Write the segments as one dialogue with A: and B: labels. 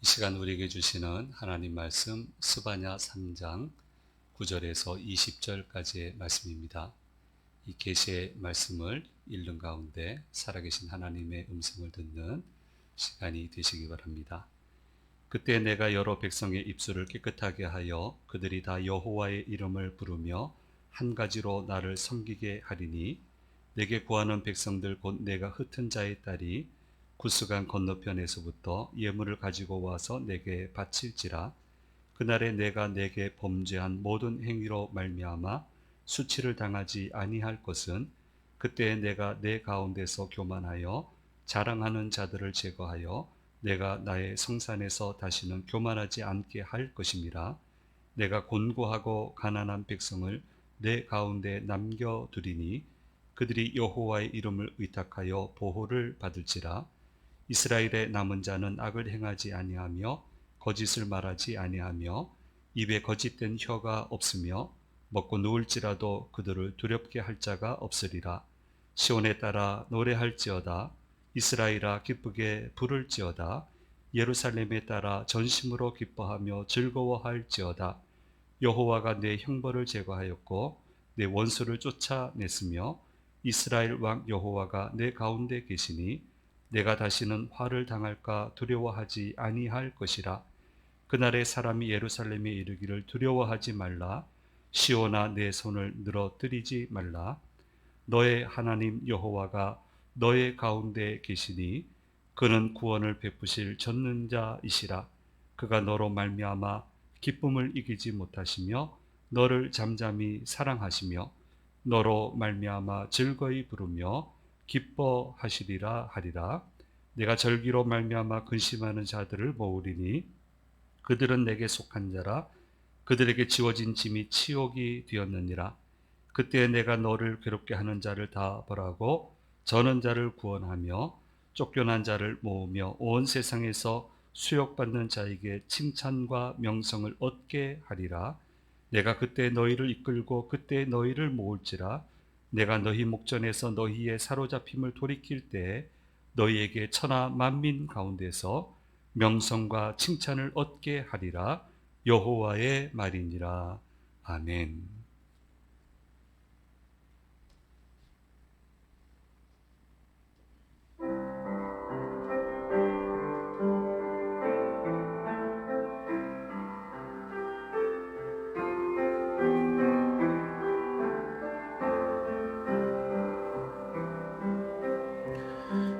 A: 이 시간 우리에게 주시는 하나님 말씀 스바냐 3장 9절에서 20절까지의 말씀입니다. 이 계시의 말씀을 읽는 가운데 살아계신 하나님의 음성을 듣는 시간이 되시기 바랍니다. 그때 내가 여러 백성의 입술을 깨끗하게 하여 그들이 다 여호와의 이름을 부르며 한 가지로 나를 섬기게 하리니, 내게 구하는 백성들 곧 내가 흩은 자의 딸이 구스강 건너편에서부터 예물을 가지고 와서 내게 바칠지라. 그날에 내가 내게 범죄한 모든 행위로 말미암아 수치를 당하지 아니할 것은, 그때에 내가 내 가운데서 교만하여 자랑하는 자들을 제거하여 내가 나의 성산에서 다시는 교만하지 않게 할 것임이라. 내가 곤고하고 가난한 백성을 내 가운데 남겨두리니, 그들이 여호와의 이름을 의탁하여 보호를 받을지라. 이스라엘의 남은 자는 악을 행하지 아니하며 거짓을 말하지 아니하며 입에 거짓된 혀가 없으며, 먹고 누울지라도 그들을 두렵게 할 자가 없으리라. 시온에 따라 노래할지어다. 이스라엘아 기쁘게 부를지어다. 예루살렘에 따라 전심으로 기뻐하며 즐거워할지어다. 여호와가 내 형벌을 제거하였고 내 원수를 쫓아냈으며, 이스라엘 왕 여호와가 내 가운데 계시니 내가 다시는 화를 당할까 두려워하지 아니할 것이라. 그날에 사람이 예루살렘에 이르기를 두려워하지 말라. 시온아 내 손을 늘어뜨리지 말라. 너의 하나님 여호와가 너의 가운데 계시니 그는 구원을 베푸실 전능자이시라. 그가 너로 말미암아 기쁨을 이기지 못하시며 너를 잠잠히 사랑하시며 너로 말미암아 즐거이 부르며 기뻐하시리라 하리라. 내가 절기로 말미암아 근심하는 자들을 모으리니 그들은 내게 속한 자라. 그들에게 지워진 짐이 치욕이 되었느니라. 그때 내가 너를 괴롭게 하는 자를 다 벌하고 저는 자를 구원하며 쫓겨난 자를 모으며 온 세상에서 수욕받는 자에게 칭찬과 명성을 얻게 하리라. 내가 그때 너희를 이끌고 그때 너희를 모을지라. 내가 너희 목전에서 너희의 사로잡힘을 돌이킬 때에 너희에게 천하 만민 가운데서 명성과 칭찬을 얻게 하리라. 여호와의 말이니라. 아멘.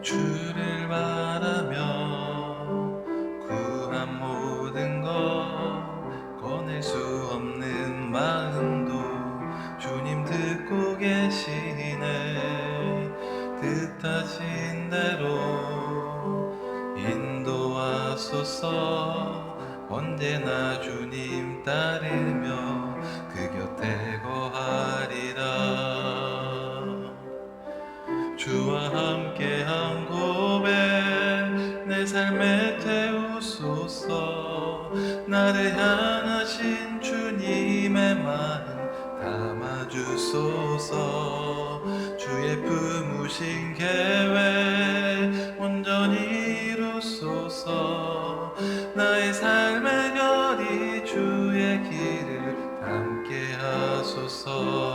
B: 주를 바라며 구한 모든 것 꺼낼 수 없는 마음도 주님 듣고 계시네. 뜻하신 대로 인도하소서. 언제나 주님 따르며 그 곁에 거하리라. 주와 함께한 고백 내 삶에 태우소서. 나를 향하신 주님의 마음 담아주소서. 주의 품으신 계획 온전히 이루소서. 나의 삶의 결이 주의 길을 담게 하소서.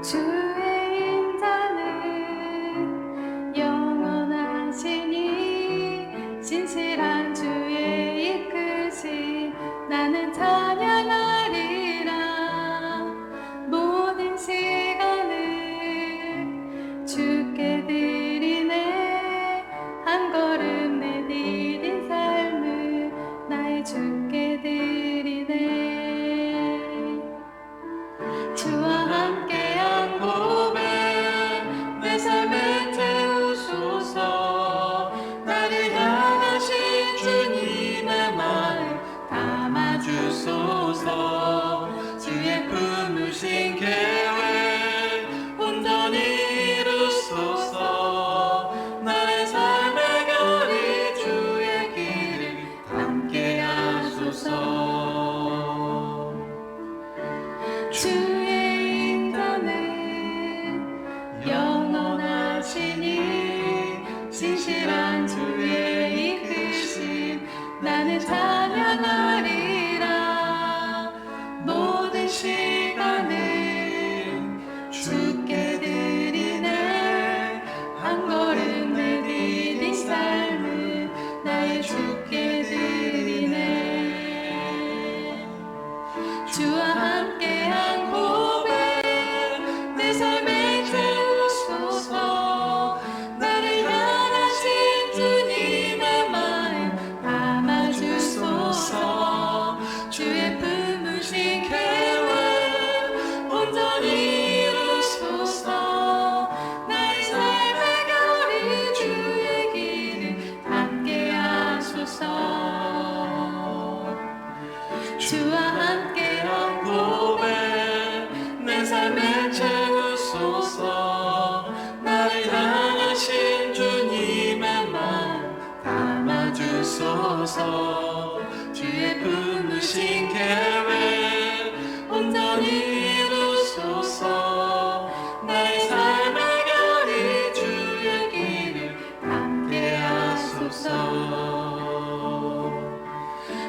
C: 주의 인자는 영원하시니 신실한 주의 이끄심 나는 찬양하리라. 모든 시간을 주께 드리리.
B: 하소서. 주의 품으신 계획 온전히 이루소서. 나의 삶의 결이 주의 길을 함께 하소서.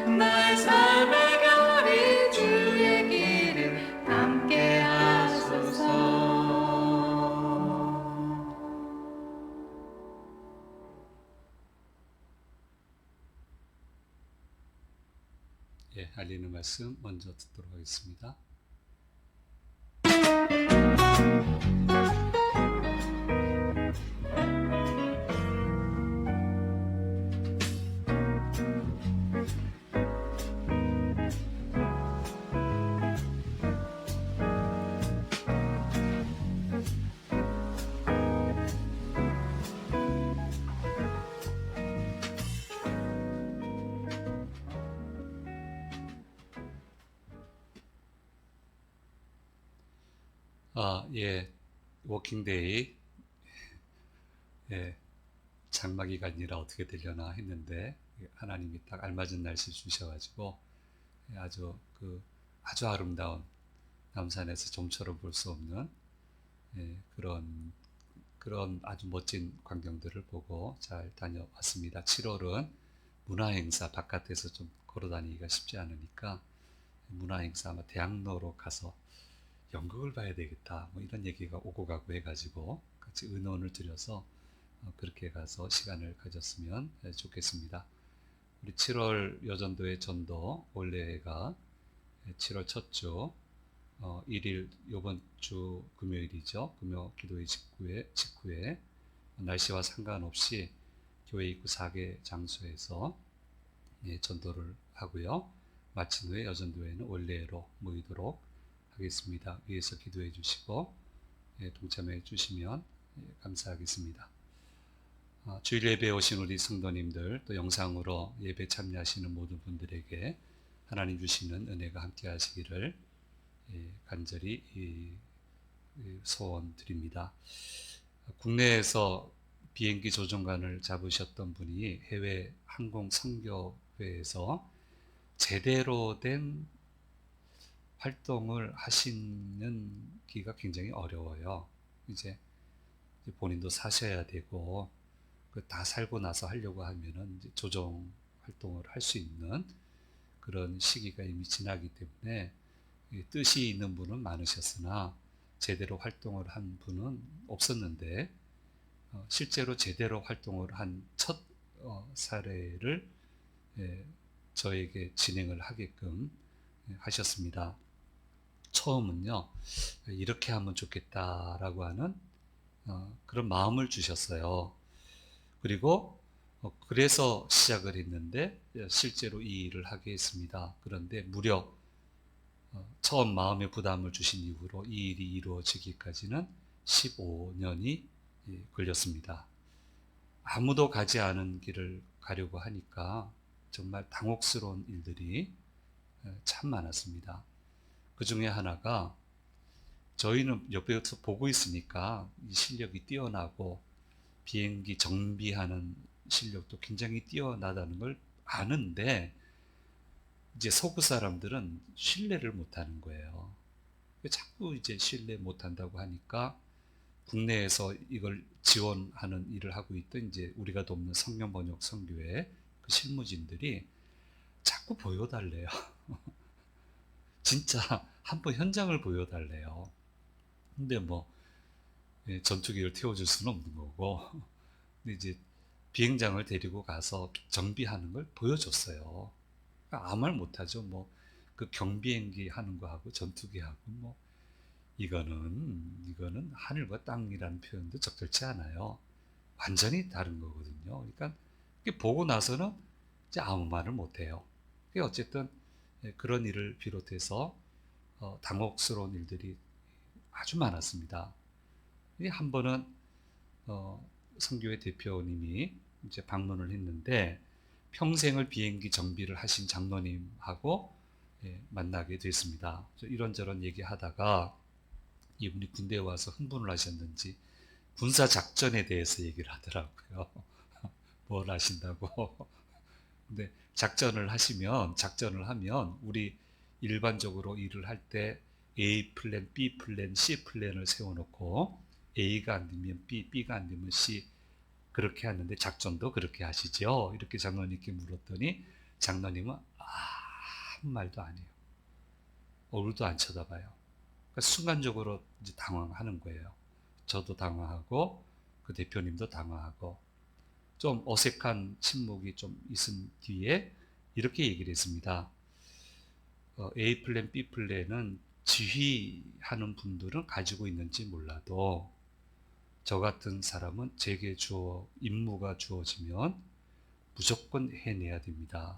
B: 나의 삶의 결이 주의 길을 함께 하소서.
A: 예, 알리는 말씀 먼저 듣도록 하겠습니다. 예, 워킹데이, 예, 장마 기간이라 어떻게 되려나 했는데 하나님이 딱 알맞은 날씨 주셔가지고 아주 아주 아름다운 남산에서 좀처럼 볼 수 없는 그런 아주 멋진 광경들을 보고 잘 다녀왔습니다. 7월은 문화행사 바깥에서 좀 걸어다니기가 쉽지 않으니까 문화행사 아마 대학로로 가서 연극을 봐야 되겠다 뭐 이런 얘기가 오고 가고 해가지고 같이 의논을 드려서 그렇게 가서 시간을 가졌으면 좋겠습니다. 우리 7월 여전도의 전도 올해가 7월 첫 주 1일 요번 주 금요일이죠. 금요 기도회 직후에 날씨와 상관없이 교회 입구 4개 장소에서 전도를 하고요. 마친 후에 여전도회는 원래로 모이도록 하겠습니다. 위에서 기도해 주시고 동참해 주시면 감사하겠습니다. 주일 예배에 오신 우리 성도님들, 또 영상으로 예배 참여하시는 모든 분들에게 하나님 주시는 은혜가 함께 하시기를 간절히 소원드립니다. 국내에서 비행기 조종관을 잡으셨던 분이 해외 항공 선교회에서 제대로 된 활동을 하시는기가 굉장히 어려워요. 이제 본인도 사셔야 되고 다 살고 나서 하려고 하면은 이제 조정 활동을 할 수 있는 그런 시기가 이미 지나기 때문에 뜻이 있는 분은 많으셨으나 제대로 활동을 한 분은 없었는데 실제로 제대로 활동을 한 첫 사례를 저에게 진행을 하게끔 하셨습니다. 처음은요, 이렇게 하면 좋겠다라고 하는 그런 마음을 주셨어요. 그리고 그래서 시작을 했는데 실제로 이 일을 하게 했습니다. 그런데 무려 처음 마음의 부담을 주신 이후로 이 일이 이루어지기까지는 15년이 걸렸습니다. 아무도 가지 않은 길을 가려고 하니까 정말 당혹스러운 일들이 참 많았습니다. 그 중에 하나가 저희는 옆에서 보고 있으니까 이 실력이 뛰어나고 비행기 정비하는 실력도 굉장히 뛰어나다는 걸 아는데 이제 서구 사람들은 신뢰를 못하는 거예요. 자꾸 이제 신뢰 못한다고 하니까 국내에서 이걸 지원하는 일을 하고 있던 이제 우리가 돕는 성경 번역 선교회 그 실무진들이 자꾸 보여달래요. 진짜 한번 현장을 보여달래요. 근데 뭐 전투기를 태워줄 수는 없는 거고 근데 이제 비행장을 데리고 가서 정비하는 걸 보여줬어요. 그러니까 아무 말 못하죠. 뭐 그 경비행기 하는 거하고 전투기하고 뭐 이거는 하늘과 땅이라는 표현도 적절치 않아요. 완전히 다른 거거든요. 그러니까 보고 나서는 이제 아무 말을 못해요. 어쨌든 그런 일을 비롯해서 당혹스러운 일들이 아주 많았습니다. 한 번은 선교회 대표님이 이제 방문을 했는데 평생을 비행기 정비를 하신 장로님하고 만나게 됐습니다. 이런저런 얘기하다가 이분이 군대에 와서 흥분을 하셨는지 군사 작전에 대해서 얘기를 하더라고요. 뭘 하신다고. 근데 작전을 하면 우리 일반적으로 일을 할 때 A 플랜, B 플랜, C 플랜을 세워놓고 A가 안 되면 B, B가 안 되면 C 그렇게 하는데 작전도 그렇게 하시죠? 이렇게 장로님께 물었더니 장로님은 아무 말도 안 해요. 얼굴도 안 쳐다봐요. 그러니까 순간적으로 이제 당황하는 거예요. 저도 당황하고 그 대표님도 당황하고 좀 어색한 침묵이 좀 있은 뒤에 이렇게 얘기를 했습니다. A 플랜, B 플랜은 지휘하는 분들은 가지고 있는지 몰라도 저 같은 사람은 제게 임무가 주어지면 무조건 해내야 됩니다.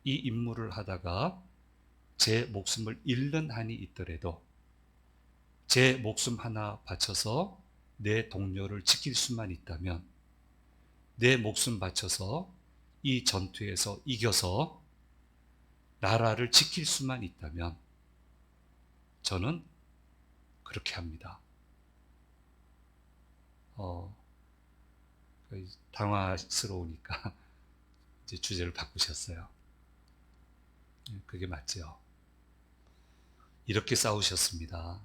A: 이 임무를 하다가 제 목숨을 잃는 한이 있더라도 제 목숨 하나 바쳐서 내 동료를 지킬 수만 있다면, 내 목숨 바쳐서 이 전투에서 이겨서 나라를 지킬 수만 있다면 저는 그렇게 합니다. 당황스러우니까 이제 주제를 바꾸셨어요. 그게 맞죠. 이렇게 싸우셨습니다.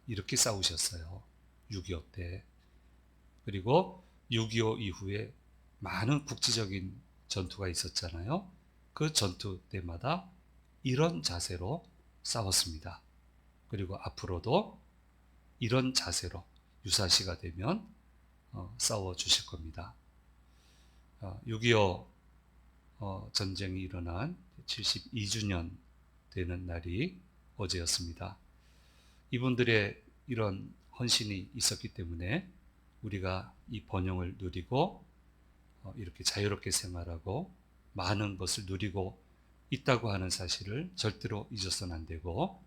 A: 이렇게 싸우셨어요. 6.25 때. 그리고 6.25 이후에 많은 국지적인 전투가 있었잖아요. 그 전투 때마다 이런 자세로 싸웠습니다. 그리고 앞으로도 이런 자세로 유사시가 되면 싸워 주실 겁니다. 6.25 전쟁이 일어난 72주년 되는 날이 어제였습니다. 이분들의 이런 헌신이 있었기 때문에 우리가 이 번영을 누리고 이렇게 자유롭게 생활하고 많은 것을 누리고 있다고 하는 사실을 절대로 잊어서는 안 되고,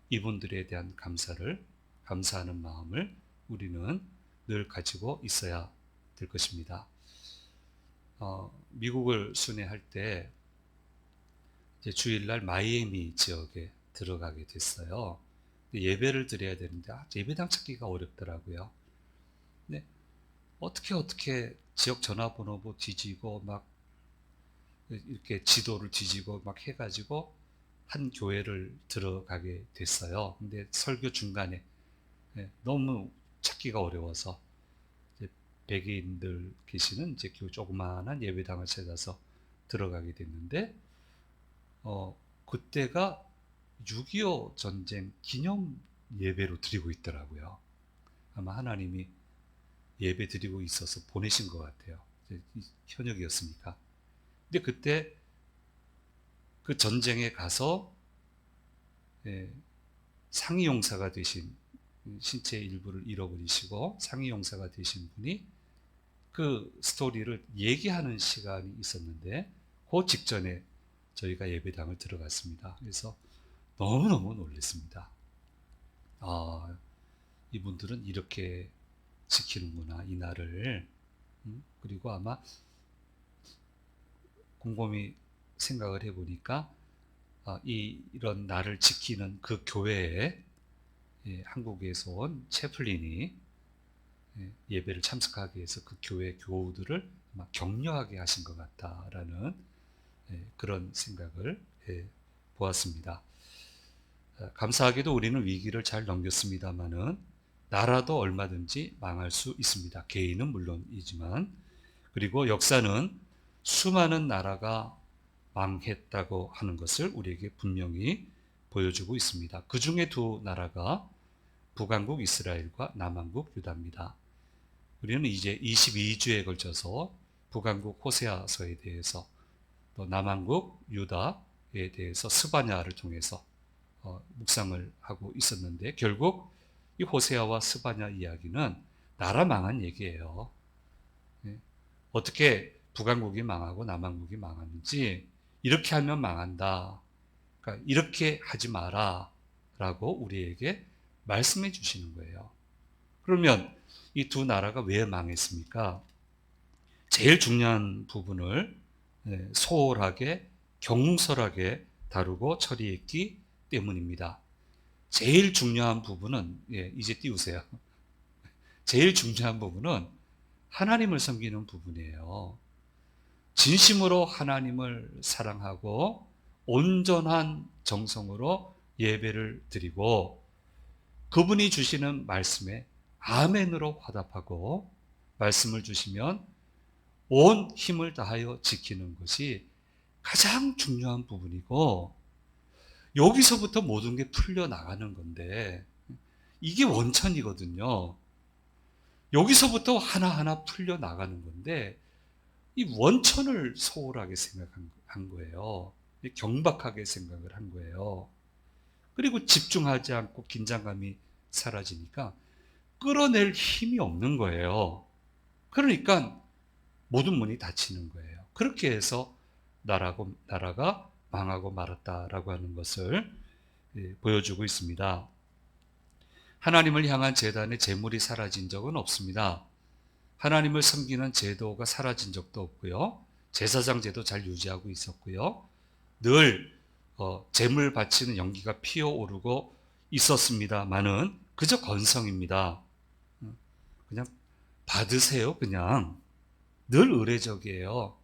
A: 이분들에 대한 감사하는 마음을 우리는 늘 가지고 있어야 될 것입니다. 미국을 순회할 때 이제 주일날 마이애미 지역에 들어가게 됐어요. 예배를 드려야 되는데 예배당 찾기가 어렵더라고요. 근데 어떻게 지역 전화번호 뒤지고 막 이렇게 지도를 뒤지고 막 해가지고 한 교회를 들어가게 됐어요. 근데 설교 중간에 너무 찾기가 어려워서 이제 백인들 계시는 이제 조그마한 예배당을 찾아서 들어가게 됐는데 그때가 6.25 전쟁 기념 예배로 드리고 있더라고요. 아마 하나님이 예배 드리고 있어서 보내신 것 같아요. 현역이었으니까. 근데 그때 그 전쟁에 가서 상위용사가 되신, 신체 일부를 잃어버리시고 상위용사가 되신 분이 그 스토리를 얘기하는 시간이 있었는데 그 직전에 저희가 예배당을 들어갔습니다. 그래서 너무너무 놀랐습니다. 이분들은 이렇게 지키는구나, 이 날을. 그리고 아마 곰곰이 생각을 해보니까 이런 날을 지키는 그 교회에 한국에서 온 채플린이 예배를 참석하기 위해서 그 교회 교우들을 아마 격려하게 하신 것 같다라는 그런 생각을 보았습니다. 감사하게도 우리는 위기를 잘 넘겼습니다만은 나라도 얼마든지 망할 수 있습니다. 개인은 물론이지만. 그리고 역사는 수많은 나라가 망했다고 하는 것을 우리에게 분명히 보여주고 있습니다. 그 중에 두 나라가 북왕국 이스라엘과 남왕국 유다입니다. 우리는 이제 22주에 걸쳐서 북왕국 호세아서에 대해서, 또 남왕국 유다에 대해서 스바냐를 통해서 묵상을 하고 있었는데, 결국 이 호세아와 스바냐 이야기는 나라 망한 얘기예요. 어떻게 북왕국이 망하고 남왕국이 망하는지, 이렇게 하면 망한다, 그러니까 이렇게 하지 마라 라고 우리에게 말씀해 주시는 거예요. 그러면 이 두 나라가 왜 망했습니까? 제일 중요한 부분을 소홀하게 경솔하게 다루고 처리했기 때문입니다. 제일 중요한 부분은, 이제 띄우세요. 제일 중요한 부분은 하나님을 섬기는 부분이에요. 진심으로 하나님을 사랑하고 온전한 정성으로 예배를 드리고 그분이 주시는 말씀에 아멘으로 화답하고 말씀을 주시면 온 힘을 다하여 지키는 것이 가장 중요한 부분이고 여기서부터 모든 게 풀려나가는 건데 이게 원천이거든요. 여기서부터 하나하나 풀려나가는 건데 이 원천을 소홀하게 생각한 거예요. 경박하게 생각을 한 거예요. 그리고 집중하지 않고 긴장감이 사라지니까 끌어낼 힘이 없는 거예요. 그러니까 모든 문이 닫히는 거예요. 그렇게 해서 나라가 망하고 말았다라고 하는 것을 보여주고 있습니다. 하나님을 향한 제단의 제물이 사라진 적은 없습니다. 하나님을 섬기는 제도가 사라진 적도 없고요. 제사장 제도 잘 유지하고 있었고요. 늘 제물 바치는 연기가 피어오르고 있었습니다만은 그저 건성입니다. 그냥 받으세요. 그냥 늘 의례적이에요.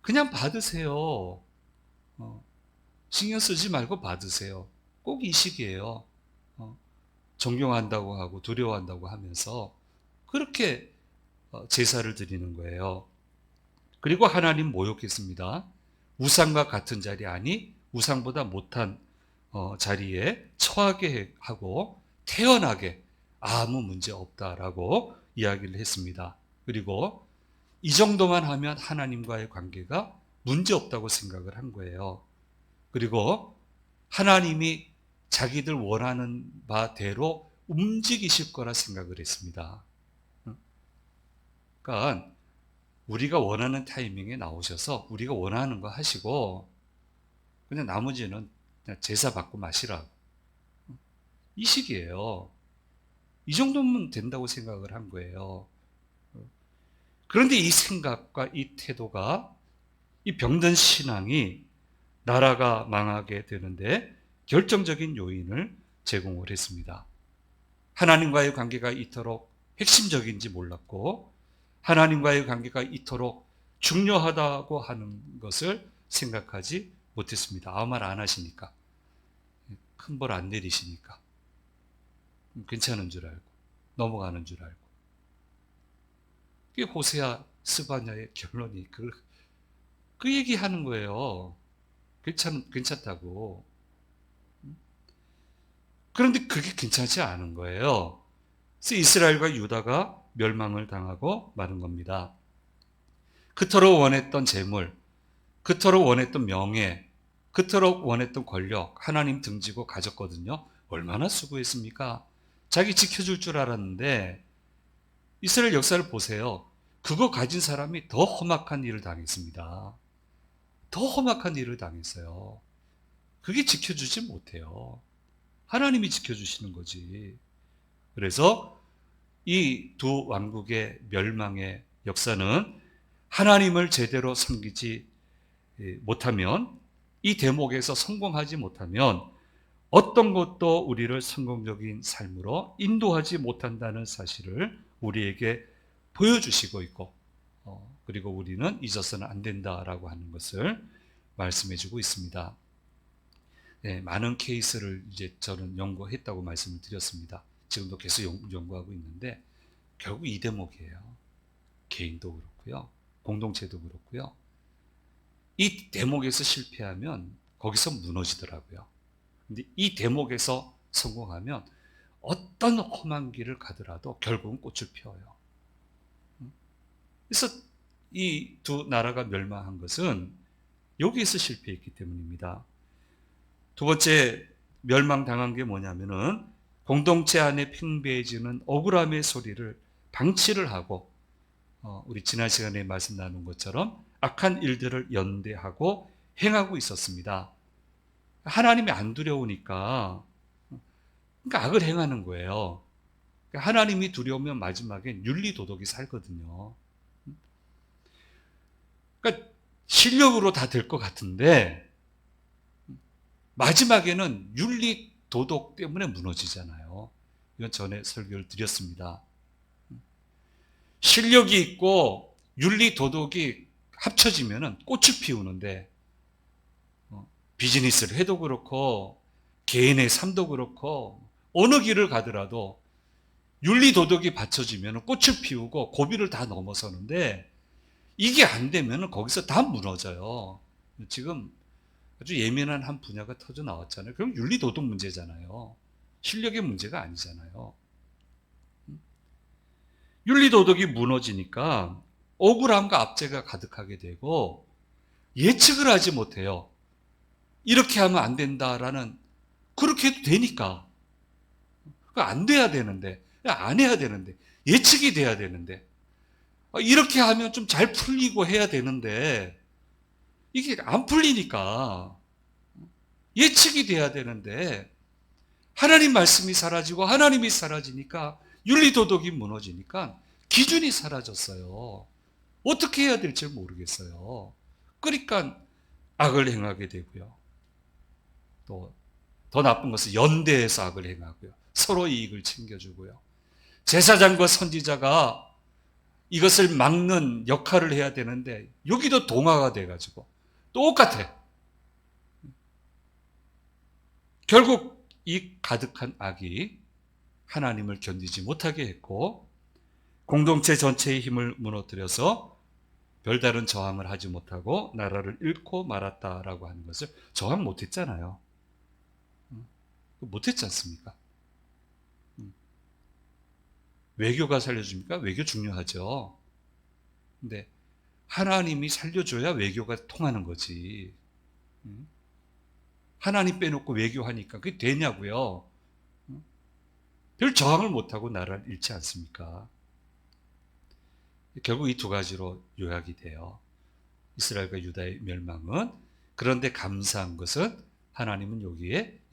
A: 그냥 받으세요. 신경 쓰지 말고 받으세요. 꼭 이 시기예요. 존경한다고 하고 두려워한다고 하면서 그렇게 제사를 드리는 거예요. 그리고 하나님 모욕했습니다. 우상과 같은 자리 아니 우상보다 못한 자리에 처하게 하고 태어나게 아무 문제 없다라고 이야기를 했습니다. 그리고 이 정도만 하면 하나님과의 관계가 문제 없다고 생각을 한 거예요. 그리고 하나님이 자기들 원하는 바대로 움직이실 거라 생각을 했습니다. 그러니까 우리가 원하는 타이밍에 나오셔서 우리가 원하는 거 하시고 그냥 나머지는 그냥 제사 받고 마시라고. 이 식이에요. 이 정도면 된다고 생각을 한 거예요. 그런데 이 생각과 이 태도가 이 병든 신앙이 나라가 망하게 되는데 결정적인 요인을 제공을 했습니다. 하나님과의 관계가 이토록 핵심적인지 몰랐고 하나님과의 관계가 이토록 중요하다고 하는 것을 생각하지 못했습니다. 아무 말 안 하시니까 큰 벌 안 내리시니까 괜찮은 줄 알고 넘어가는 줄 알고 그게 호세아 스바냐의 결론이 그 얘기하는 거예요. 괜찮다고. 그런데 그게 괜찮지 않은 거예요. 그래서 이스라엘과 유다가 멸망을 당하고 마는 겁니다. 그토록 원했던 재물, 그토록 원했던 명예, 그토록 원했던 권력, 하나님 등지고 가졌거든요. 얼마나 수고했습니까? 자기 지켜줄 줄 알았는데 이스라엘 역사를 보세요. 그거 가진 사람이 더 험악한 일을 당했습니다. 더 험악한 일을 당했어요. 그게 지켜주지 못해요. 하나님이 지켜주시는 거지. 그래서 이 두 왕국의 멸망의 역사는 하나님을 제대로 섬기지 못하면 이 대목에서 성공하지 못하면 어떤 것도 우리를 성공적인 삶으로 인도하지 못한다는 사실을 우리에게 보여주시고 있고 그리고 우리는 잊어서는 안 된다라고 하는 것을 말씀해주고 있습니다. 네, 많은 케이스를 이제 저는 연구했다고 말씀을 드렸습니다. 지금도 계속 연구하고 있는데 결국 이 대목이에요. 개인도 그렇고요. 공동체도 그렇고요. 이 대목에서 실패하면 거기서 무너지더라고요. 근데 이 대목에서 성공하면 어떤 험한 길을 가더라도 결국은 꽃을 피워요. 그래서 이 두 나라가 멸망한 것은 여기에서 실패했기 때문입니다. 두 번째 멸망당한 게 뭐냐면은 공동체 안에 팽배해지는 억울함의 소리를 방치를 하고 우리 지난 시간에 말씀 나눈 것처럼 악한 일들을 연대하고 행하고 있었습니다. 하나님이 안 두려우니까 그러니까 악을 행하는 거예요. 그러니까 하나님이 두려우면 마지막엔 윤리도덕이 살거든요. 그러니까 실력으로 다 될 것 같은데 마지막에는 윤리도덕 때문에 무너지잖아요. 이건 전에 설교를 드렸습니다. 실력이 있고 윤리도덕이 합쳐지면은 꽃을 피우는데 비즈니스를 해도 그렇고 개인의 삶도 그렇고 어느 길을 가더라도 윤리 도덕이 받쳐지면 꽃을 피우고 고비를 다 넘어서는데 이게 안 되면 거기서 다 무너져요. 지금 아주 예민한 한 분야가 터져 나왔잖아요. 그럼 윤리 도덕 문제잖아요. 실력의 문제가 아니잖아요. 윤리 도덕이 무너지니까 억울함과 압제가 가득하게 되고 예측을 하지 못해요. 이렇게 하면 안 된다라는, 그렇게 해도 되니까. 안 돼야 되는데, 안 해야 되는데, 예측이 돼야 되는데, 이렇게 하면 좀 잘 풀리고 해야 되는데, 이게 안 풀리니까, 예측이 돼야 되는데, 하나님 말씀이 사라지고 하나님이 사라지니까, 윤리도덕이 무너지니까, 기준이 사라졌어요. 어떻게 해야 될지 모르겠어요. 그러니까, 악을 행하게 되고요. 또, 더 나쁜 것은 연대해서 악을 행하고요. 서로 이익을 챙겨주고요. 제사장과 선지자가 이것을 막는 역할을 해야 되는데 여기도 동화가 돼가지고 똑같아. 결국 이 가득한 악이 하나님을 견디지 못하게 했고 공동체 전체의 힘을 무너뜨려서 별다른 저항을 하지 못하고 나라를 잃고 말았다라고 하는 것을 저항 못했잖아요. 못했지 않습니까? 외교가 살려줍니까? 외교 중요하죠. 근데 하나님이 살려줘야 외교가 통하는 거지. 하나님 빼놓고 외교하니까 그게 되냐고요. 별 저항을 못하고 나라를 잃지 않습니까? 결국 이 두 가지로 요약이 돼요. 이스라엘과 유다의 멸망은, 그런데 감사한 것은 하나님은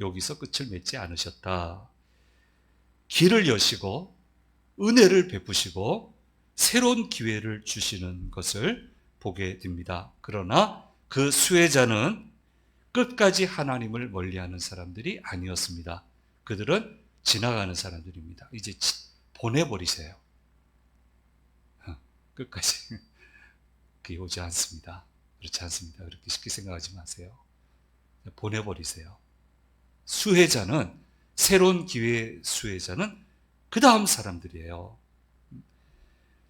A: 여기서 끝을 맺지 않으셨다. 길을 여시고 은혜를 베푸시고 새로운 기회를 주시는 것을 보게 됩니다. 그러나 그 수혜자는 끝까지 하나님을 멀리하는 사람들이 아니었습니다. 그들은 지나가는 사람들입니다. 이제 보내버리세요. 끝까지. 그게 오지 않습니다. 그렇지 않습니다. 그렇게 쉽게 생각하지 마세요. 보내버리세요. 수혜자는, 새로운 기회의 수혜자는 그 다음 사람들이에요.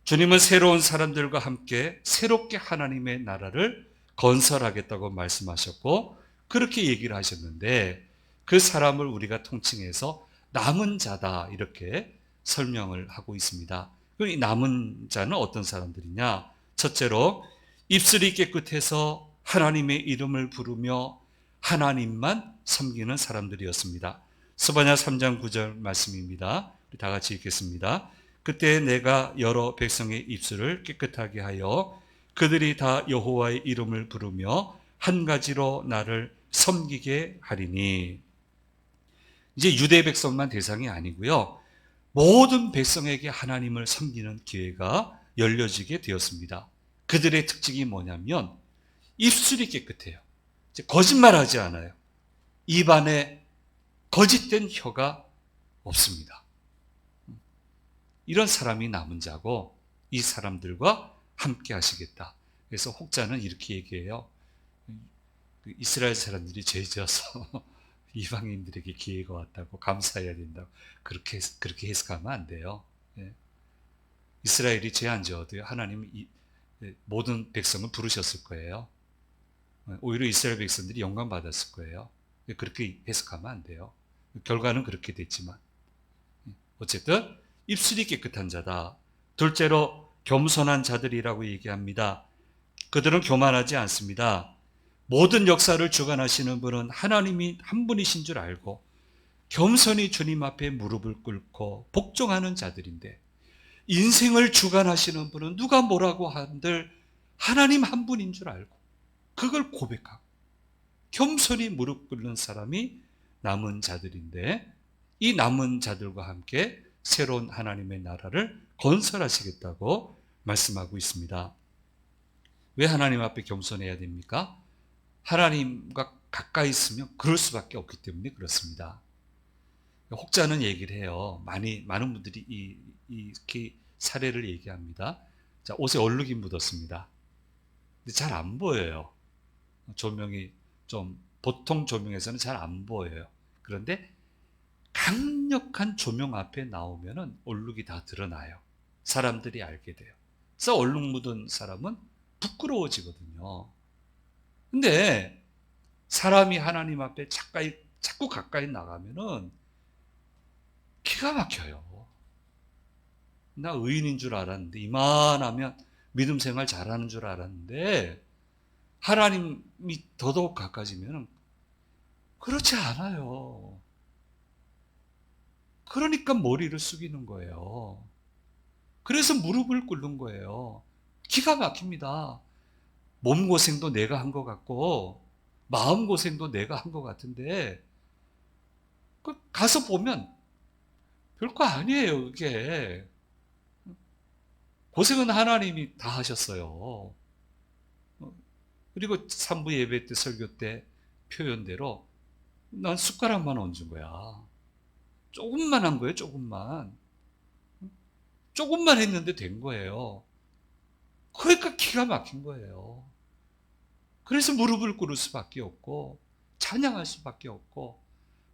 A: 주님은 새로운 사람들과 함께 새롭게 하나님의 나라를 건설하겠다고 말씀하셨고 그렇게 얘기를 하셨는데 그 사람을 우리가 통칭해서 남은 자다 이렇게 설명을 하고 있습니다. 그럼 이 남은 자는 어떤 사람들이냐? 첫째로 입술이 깨끗해서 하나님의 이름을 부르며 하나님만 섬기는 사람들이었습니다. 스바냐 3장 9절 말씀입니다. 우리 다 같이 읽겠습니다. 그때 내가 여러 백성의 입술을 깨끗하게 하여 그들이 다 여호와의 이름을 부르며 한 가지로 나를 섬기게 하리니. 이제 유대 백성만 대상이 아니고요. 모든 백성에게 하나님을 섬기는 기회가 열려지게 되었습니다. 그들의 특징이 뭐냐면 입술이 깨끗해요. 거짓말하지 않아요. 입안에 거짓된 혀가 없습니다. 이런 사람이 남은 자고 이 사람들과 함께 하시겠다. 그래서 혹자는 이렇게 얘기해요. 이스라엘 사람들이 죄지어서 이방인들에게 기회가 왔다고 감사해야 된다고 그렇게 해석하면 안 돼요. 이스라엘이 죄 안 지어도요. 하나님은 모든 백성을 부르셨을 거예요. 오히려 이스라엘 백성들이 영광 받았을 거예요. 그렇게 해석하면 안 돼요. 결과는 그렇게 됐지만 어쨌든 입술이 깨끗한 자다. 둘째로 겸손한 자들이라고 얘기합니다. 그들은 교만하지 않습니다. 모든 역사를 주관하시는 분은 하나님이 한 분이신 줄 알고 겸손히 주님 앞에 무릎을 꿇고 복종하는 자들인데 인생을 주관하시는 분은 누가 뭐라고 한들 하나님 한 분인 줄 알고 그걸 고백하고 겸손히 무릎 꿇는 사람이 남은 자들인데 이 남은 자들과 함께 새로운 하나님의 나라를 건설하시겠다고 말씀하고 있습니다. 왜 하나님 앞에 겸손해야 됩니까? 하나님과 가까이 있으면 그럴 수밖에 없기 때문에 그렇습니다. 혹자는 얘기를 해요. 많은 분들이 이렇게 사례를 얘기합니다. 자, 옷에 얼룩이 묻었습니다. 근데 잘 안 보여요. 조명이 좀 보통 조명에서는 잘 안 보여요. 그런데 강력한 조명 앞에 나오면은 얼룩이 다 드러나요. 사람들이 알게 돼요. 그래서 얼룩 묻은 사람은 부끄러워지거든요. 근데 사람이 하나님 앞에 자꾸 가까이 나가면은 기가 막혀요. 나 의인인 줄 알았는데, 이만하면 믿음 생활 잘하는 줄 알았는데, 하나님이 더더욱 가까워지면 그렇지 않아요. 그러니까 머리를 숙이는 거예요. 그래서 무릎을 꿇는 거예요. 기가 막힙니다. 몸고생도 내가 한 것 같고 마음고생도 내가 한 것 같은데 가서 보면 별거 아니에요. 이게 고생은 하나님이 다 하셨어요. 그리고 3부 예배 때 설교 때 표현대로 난 숟가락만 얹은 거야. 조금만 한 거예요. 조금만 했는데 된 거예요. 그러니까 기가 막힌 거예요. 그래서 무릎을 꿇을 수밖에 없고 찬양할 수밖에 없고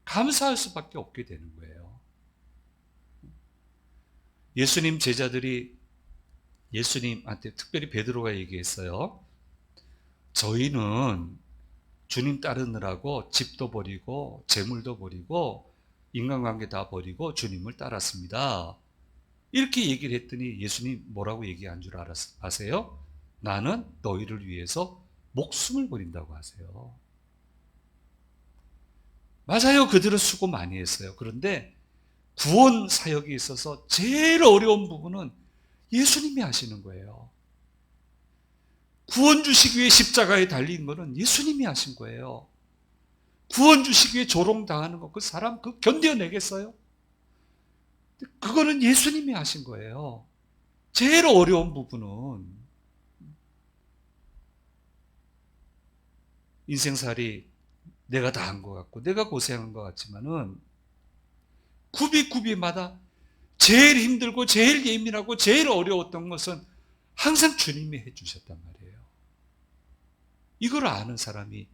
A: 감사할 수밖에 없게 되는 거예요. 예수님 제자들이 예수님한테 특별히 베드로가 얘기했어요. 저희는 주님 따르느라고 집도 버리고 재물도 버리고 인간관계 다 버리고 주님을 따랐습니다. 이렇게 얘기를 했더니 예수님 뭐라고 얘기한 줄 아세요? 나는 너희를 위해서 목숨을 버린다고 하세요. 맞아요. 그들은 수고 많이 했어요. 그런데 구원 사역에 있어서 제일 어려운 부분은 예수님이 하시는 거예요. 구원 주시기 위해 십자가에 달린 거는 예수님이 하신 거예요. 구원 주시기 위해 조롱당하는 거 그 사람 견뎌내겠어요? 그거는 예수님이 하신 거예요. 제일 어려운 부분은 인생살이 내가 다 한 것 같고 내가 고생한 것 같지만은 구비구비마다 제일 힘들고 제일 예민하고 제일 어려웠던 것은 항상 주님이 해주셨단 말이에요. 이걸 아는 사람이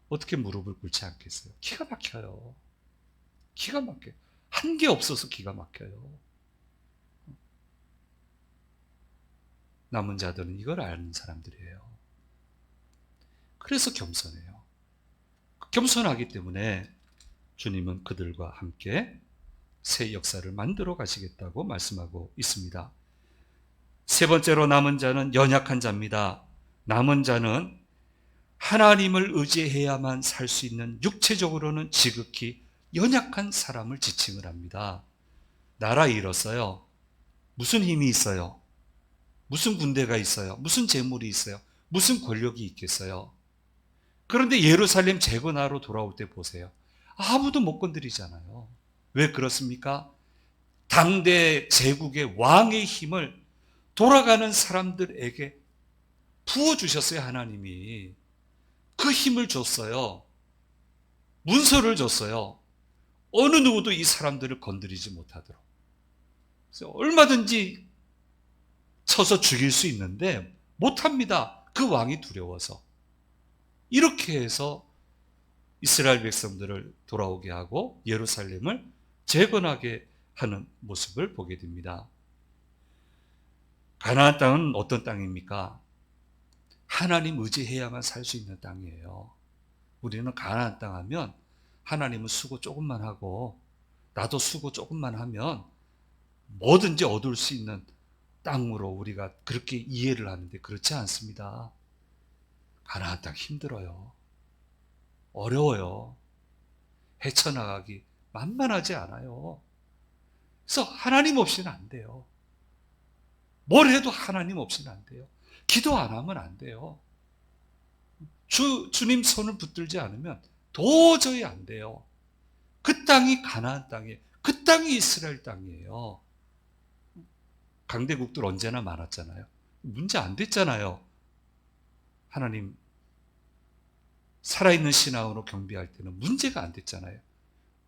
A: 어떻게 무릎을 꿇지 않겠어요? 기가 막혀요. 기가 막혀요. 한 게 없어서 기가 막혀요. 남은 자들은 이걸 아는 사람들이에요. 그래서 겸손해요. 겸손하기 때문에 주님은 그들과 함께 새 역사를 만들어 가시겠다고 말씀하고 있습니다. 세 번째로 남은 자는 연약한 자입니다. 남은 자는 하나님을 의지해야만 살 수 있는 육체적으로는 지극히 연약한 사람을 지칭을 합니다. 나라 잃었어요. 무슨 힘이 있어요? 무슨 군대가 있어요? 무슨 재물이 있어요? 무슨 권력이 있겠어요? 그런데 예루살렘 재건하러 돌아올 때 보세요. 아무도 못 건드리잖아요. 왜 그렇습니까? 당대 제국의 왕의 힘을 돌아가는 사람들에게 부어주셨어요. 하나님이. 그 힘을 줬어요. 문서를 줬어요. 어느 누구도 이 사람들을 건드리지 못하도록. 그래서 얼마든지 쳐서 죽일 수 있는데 못합니다. 그 왕이 두려워서. 이렇게 해서 이스라엘 백성들을 돌아오게 하고 예루살렘을 재건하게 하는 모습을 보게 됩니다. 가나안 땅은 어떤 땅입니까? 하나님 의지해야만 살 수 있는 땅이에요. 우리는 가나안 땅 하면 하나님은 수고 조금만 하고 나도 수고 조금만 하면 뭐든지 얻을 수 있는 땅으로 우리가 그렇게 이해를 하는데 그렇지 않습니다. 가나안 땅 힘들어요. 어려워요. 헤쳐나가기 만만하지 않아요. 그래서 하나님 없이는 안 돼요. 뭘 해도 하나님 없이는 안 돼요. 기도 안 하면 안 돼요. 주님 손을 붙들지 않으면 도저히 안 돼요. 그 땅이 가나안 땅이에요. 그 땅이 이스라엘 땅이에요. 강대국들 언제나 많았잖아요. 문제 안 됐잖아요. 하나님 살아있는 신앙으로 경배할 때는 문제가 안 됐잖아요.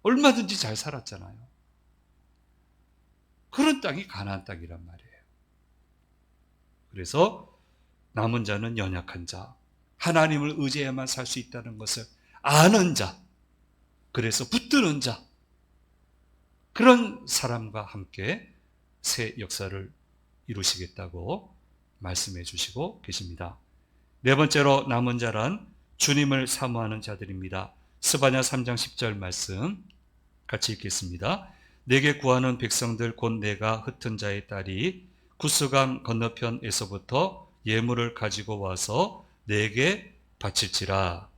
A: 얼마든지 잘 살았잖아요. 그런 땅이 가나안 땅이란 말이에요. 그래서 남은 자는 연약한 자, 하나님을 의지해야만 살 수 있다는 것을 아는 자, 그래서 붙드는 자, 그런 사람과 함께 새 역사를 이루시겠다고 말씀해 주시고 계십니다. 네 번째로 남은 자란 주님을 사모하는 자들입니다. 스바냐 3장 10절 말씀 같이 읽겠습니다. 내게 구하는 백성들 곧 내가 흩은 자의 딸이 구스강 건너편에서부터 예물을 가지고 와서 내게 바칠지라.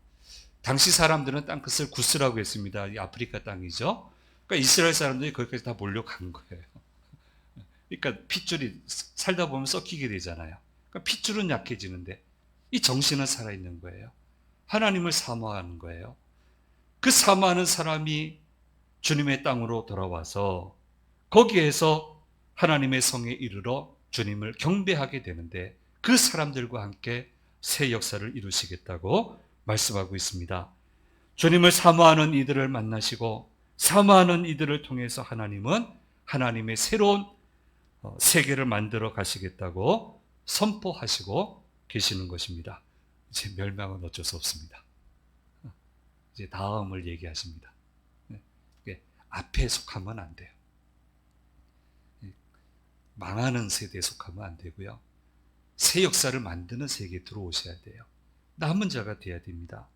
A: 당시 사람들은 땅끝을 구스라고 했습니다. 이 아프리카 땅이죠. 그러니까 이스라엘 사람들이 거기까지 다 몰려간 거예요. 그러니까 핏줄이 살다 보면 썩히게 되잖아요. 그러니까 핏줄은 약해지는데 이 정신은 살아있는 거예요. 하나님을 사모하는 거예요. 그 사모하는 사람이 주님의 땅으로 돌아와서 거기에서 하나님의 성에 이르러 주님을 경배하게 되는데 그 사람들과 함께 새 역사를 이루시겠다고 말씀하고 있습니다. 주님을 사모하는 이들을 만나시고 사모하는 이들을 통해서 하나님은 하나님의 새로운 세계를 만들어 가시겠다고 선포하시고 계시는 것입니다. 이제 멸망은 어쩔 수 없습니다. 이제 다음을 얘기하십니다. 앞에 속하면 안 돼요. 망하는 세대에 속하면 안 되고요. 새 역사를 만드는 세계에 들어오셔야 돼요. 남은 자가 돼야 됩니다.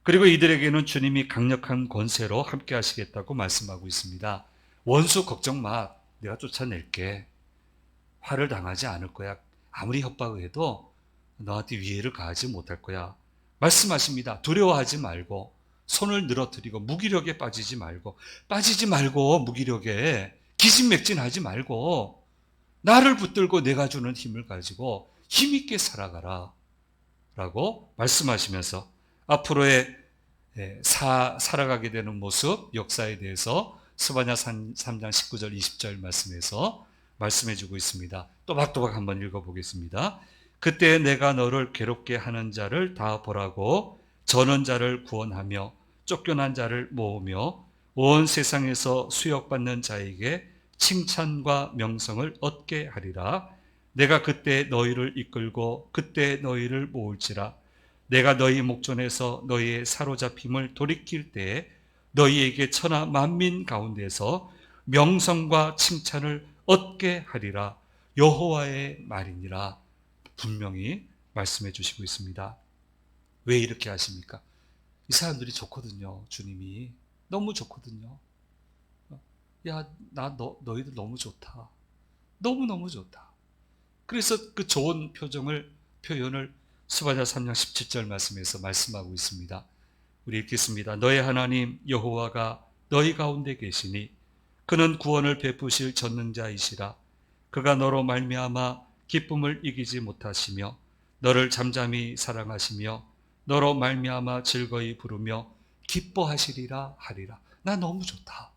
A: 그리고 이들에게는 주님이 강력한 권세로 함께 하시겠다고 말씀하고 있습니다. 원수 걱정 마. 내가 쫓아낼게. 화를 당하지 않을 거야. 아무리 협박을 해도 너한테 위해를 가하지 못할 거야. 말씀하십니다. 두려워하지 말고 손을 늘어뜨리고 무기력에 빠지지 말고 무기력에 기진맥진하지 말고 나를 붙들고 내가 주는 힘을 가지고 힘있게 살아가라 라고 말씀하시면서 앞으로의 살아가게 되는 모습, 역사에 대해서 스바냐 3장 19절 20절 말씀에서 말씀해 주고 있습니다. 또박또박 한번 읽어보겠습니다. 그때 내가 너를 괴롭게 하는 자를 다 보라고 저는 자를 구원하며 쫓겨난 자를 모으며 온 세상에서 수역받는 자에게 칭찬과 명성을 얻게 하리라. 내가 그때 너희를 이끌고 그때 너희를 모을지라. 내가 너희 목전에서 너희의 사로잡힘을 돌이킬 때에 너희에게 천하 만민 가운데서 명성과 칭찬을 얻게 하리라. 여호와의 말이니라. 분명히 말씀해 주시고 있습니다. 왜 이렇게 하십니까? 이 사람들이 좋거든요. 주님이 너무 좋거든요. 야, 너희들 너무 좋다. 너무너무 좋다. 그래서 그 좋은 표현을 스바냐 3장 17절 말씀에서 말씀하고 있습니다. 우리 읽겠습니다. 너의 하나님 여호와가 너희 가운데 계시니 그는 구원을 베푸실 전능자이시라. 그가 너로 말미암아 기쁨을 이기지 못하시며 너를 잠잠히 사랑하시며 너로 말미암아 즐거이 부르며 기뻐하시리라 하리라. 나 너무 좋다.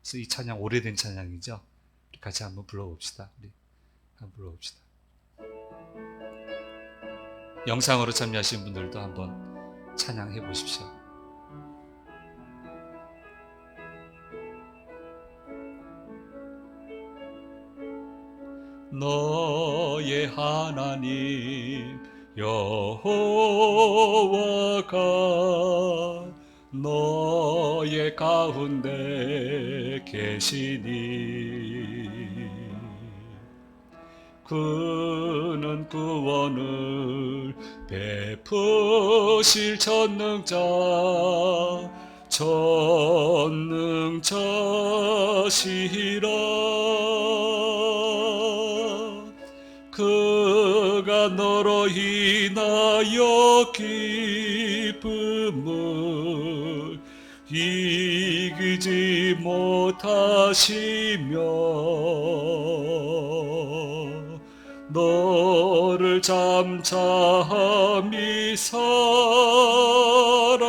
A: 그래서 이 찬양 오래된 찬양이죠. 우리 같이 한번 불러봅시다. 우리 한번 불러봅시다. 영상으로 참여하신 분들도 한번 찬양해 보십시오. 너의 하나님 여호와가 너의 가운데 계시니 그는 구원을 베푸실 전능자시라. 그가 너로 인하여 기쁨을 이기지 못하시며 너를 잠잠히 사랑하시며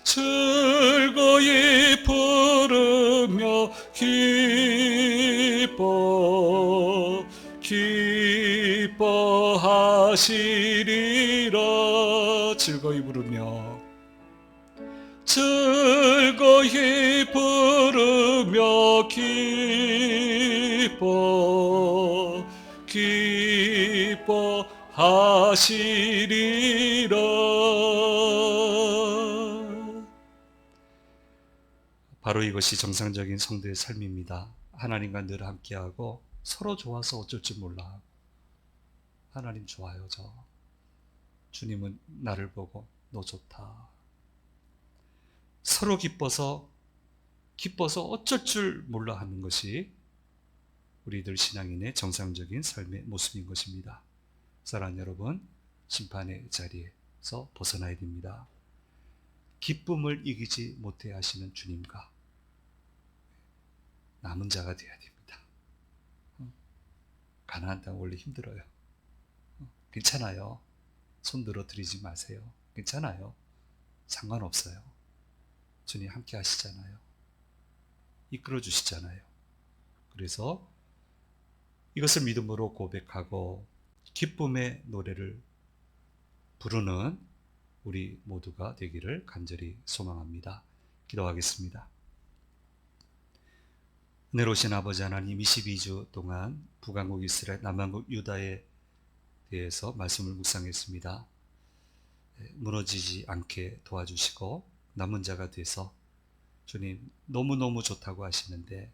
A: 즐거이 부르며 기뻐하시리라. 즐거이 부르며 즐거이 부르며 기뻐하시리라. 바로 이것이 정상적인 성도의 삶입니다. 하나님과 늘 함께하고 서로 좋아서 어쩔 줄 몰라. 하나님 좋아요, 저. 주님은 나를 보고 너 좋다. 서로 기뻐서 어쩔 줄 몰라 하는 것이 우리들 신앙인의 정상적인 삶의 모습인 것입니다. 사랑하는 여러분, 심판의 자리에서 벗어나야 됩니다. 기쁨을 이기지 못해 하시는 주님과 남은 자가 되어야 됩니다. 가나안 땅 원래 힘들어요. 괜찮아요. 손들어 드리지 마세요. 괜찮아요. 상관없어요. 주님 함께 하시잖아요. 이끌어 주시잖아요. 그래서 이것을 믿음으로 고백하고 기쁨의 노래를 부르는 우리 모두가 되기를 간절히 소망합니다. 기도하겠습니다. 은혜로우신 아버지 하나님, 22주 동안 북왕국 이스라엘, 남왕국 유다에 대해서 말씀을 묵상했습니다. 무너지지 않게 도와주시고 남은 자가 돼서 주님 너무너무 좋다고 하시는데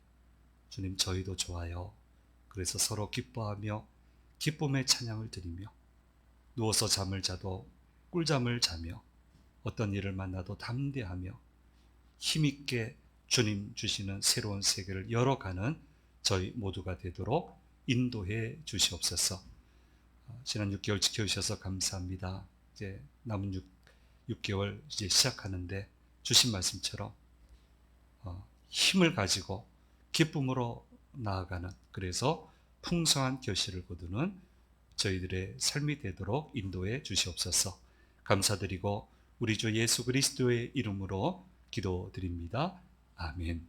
A: 주님 저희도 좋아요. 그래서 서로 기뻐하며 기쁨의 찬양을 드리며 누워서 잠을 자도 꿀잠을 자며 어떤 일을 만나도 담대하며 힘있게 주님 주시는 새로운 세계를 열어가는 저희 모두가 되도록 인도해 주시옵소서. 지난 6개월 지켜주셔서 감사합니다. 이제 남은 6개월 이제 시작하는데 주신 말씀처럼 힘을 가지고 기쁨으로 나아가는, 그래서 풍성한 결실을 거두는 저희들의 삶이 되도록 인도해 주시옵소서. 감사드리고 우리 주 예수 그리스도의 이름으로 기도드립니다. 아멘.